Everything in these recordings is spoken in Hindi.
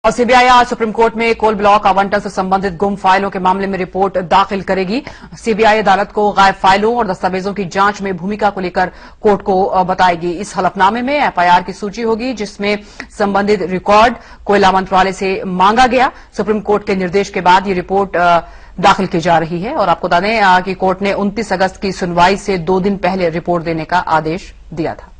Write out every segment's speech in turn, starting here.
और सीबीआई आज सुप्रीम कोर्ट में कोल ब्लॉक आवंटन से संबंधित गुम फाइलों के मामले में रिपोर्ट दाखिल करेगी। सीबीआई अदालत को गायब फाइलों और दस्तावेजों की जांच में भूमिका को लेकर कोर्ट को बताएगी। इस हलफनामे में एफआईआर की सूची होगी जिसमें संबंधित रिकॉर्ड कोयला मंत्रालय से मांगा गया। सुप्रीम कोर्ट के निर्देश के बाद ये रिपोर्ट दाखिल की जा रही है और आपको बता दें कि कोर्ट ने 29 अगस्त की सुनवाई से 2 दिन पहले रिपोर्ट देने का आदेश दिया था।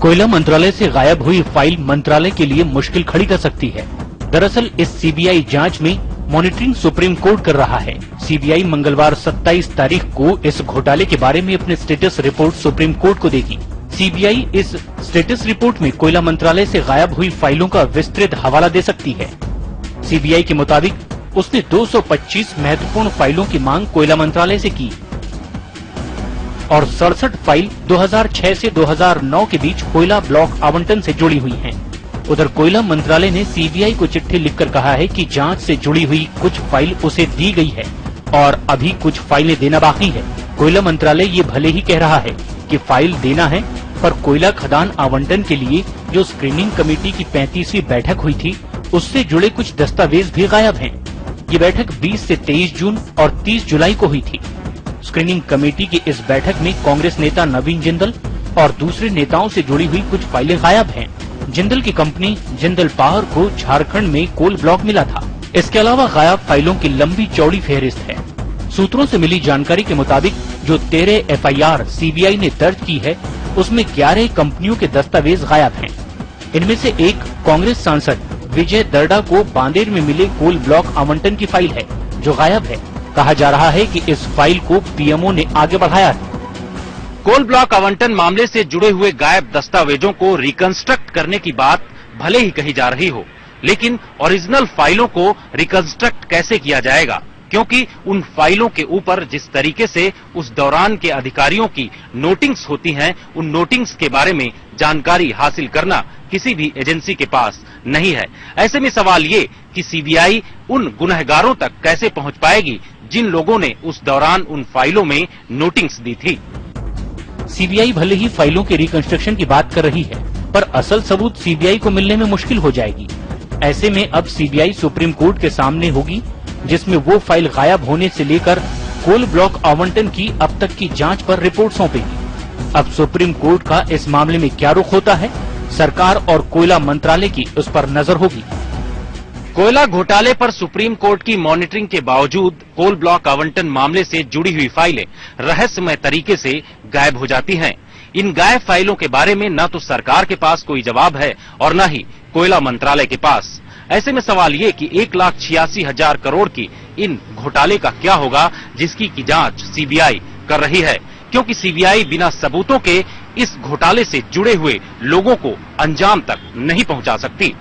कोयला मंत्रालय से गायब हुई फाइल मंत्रालय के लिए मुश्किल खड़ी कर सकती है। दरअसल इस सीबीआई जांच में मॉनिटरिंग सुप्रीम कोर्ट कर रहा है। सीबीआई मंगलवार 27 तारीख को इस घोटाले के बारे में अपने स्टेटस रिपोर्ट सुप्रीम कोर्ट को देगी। सीबीआई इस स्टेटस रिपोर्ट में कोयला मंत्रालय से गायब हुई फाइलों का विस्तृत हवाला दे सकती है। सीबीआई के मुताबिक उसने 225 महत्वपूर्ण फाइलों की मांग कोयला मंत्रालय से की और 67 फाइल 2006 से 2009 के बीच कोयला ब्लॉक आवंटन से जुड़ी हुई हैं। उधर कोयला मंत्रालय ने सीबीआई को चिट्ठी लिखकर कहा है कि जांच से जुड़ी हुई कुछ फाइल उसे दी गई है और अभी कुछ फाइलें देना बाकी है। कोयला मंत्रालय ये भले ही कह रहा है कि फाइल देना है, पर कोयला खदान आवंटन के लिए जो स्क्रीनिंग कमेटी की 35वीं बैठक हुई थी उससे जुड़े कुछ दस्तावेज भी गायब हैं। ये बैठक 20 से 23 जून और 30 जुलाई को हुई थी। स्क्रीनिंग कमेटी की इस बैठक में कांग्रेस नेता नवीन जिंदल और दूसरे नेताओं से जुड़ी हुई कुछ फाइलें गायब हैं। जिंदल की कंपनी जिंदल पावर को झारखंड में कोल ब्लॉक मिला था। इसके अलावा गायब फाइलों की लंबी चौड़ी फेहरिस्त है। सूत्रों से मिली जानकारी के मुताबिक जो 13 एफआईआर सीबीआई ने दर्ज की है उसमें 11 कंपनियों के दस्तावेज गायब हैं। इनमें से एक कांग्रेस सांसद विजय दर्डा को बांदेर में मिले कोल ब्लॉक आवंटन की फाइल है जो गायब है। कहा जा रहा है कि इस फाइल को पीएमओ ने आगे बढ़ाया है। कोल ब्लॉक आवंटन मामले से जुड़े हुए गायब दस्तावेजों को रिकंस्ट्रक्ट करने की बात भले ही कही जा रही हो, लेकिन ओरिजिनल फाइलों को रिकंस्ट्रक्ट कैसे किया जाएगा, क्योंकि उन फाइलों के ऊपर जिस तरीके से उस दौरान के अधिकारियों की नोटिंग्स होती हैं, उन नोटिंग्स के बारे में जानकारी हासिल करना किसी भी एजेंसी के पास नहीं है। ऐसे में सवाल ये कि सीबीआई उन गुनहगारों तक कैसे पहुंच पाएगी जिन लोगों ने उस दौरान उन फाइलों में नोटिंग्स दी थी। सीबीआई भले ही फाइलों के रिकंस्ट्रक्शन की बात कर रही है, पर असल सबूत सीबीआई को मिलने में मुश्किल हो जाएगी। ऐसे में अब सीबीआई सुप्रीम कोर्ट के सामने होगी जिसमें वो फाइल गायब होने से लेकर कोल ब्लॉक आवंटन की अब तक की जांच पर रिपोर्ट सौंपेगी। अब सुप्रीम कोर्ट का इस मामले में क्या रुख होता है, सरकार और कोयला मंत्रालय की उस पर नजर होगी। कोयला घोटाले पर सुप्रीम कोर्ट की मॉनिटरिंग के बावजूद कोल ब्लॉक आवंटन मामले से जुड़ी हुई फाइलें रहस्यमय तरीके से गायब हो जाती हैं। इन गायब फाइलों के बारे में न तो सरकार के पास कोई जवाब है और न ही कोयला मंत्रालय के पास। ऐसे में सवाल ये कि 1,86,000 करोड़ की इन घोटाले का क्या होगा जिसकी की जांच सीबीआई कर रही है, क्योंकि सीबीआई बिना सबूतों के इस घोटाले से जुड़े हुए लोगों को अंजाम तक नहीं पहुंचा सकती।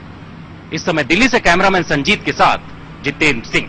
इस समय दिल्ली से कैमरामैन संजीत के साथ जितेंद्र सिंह।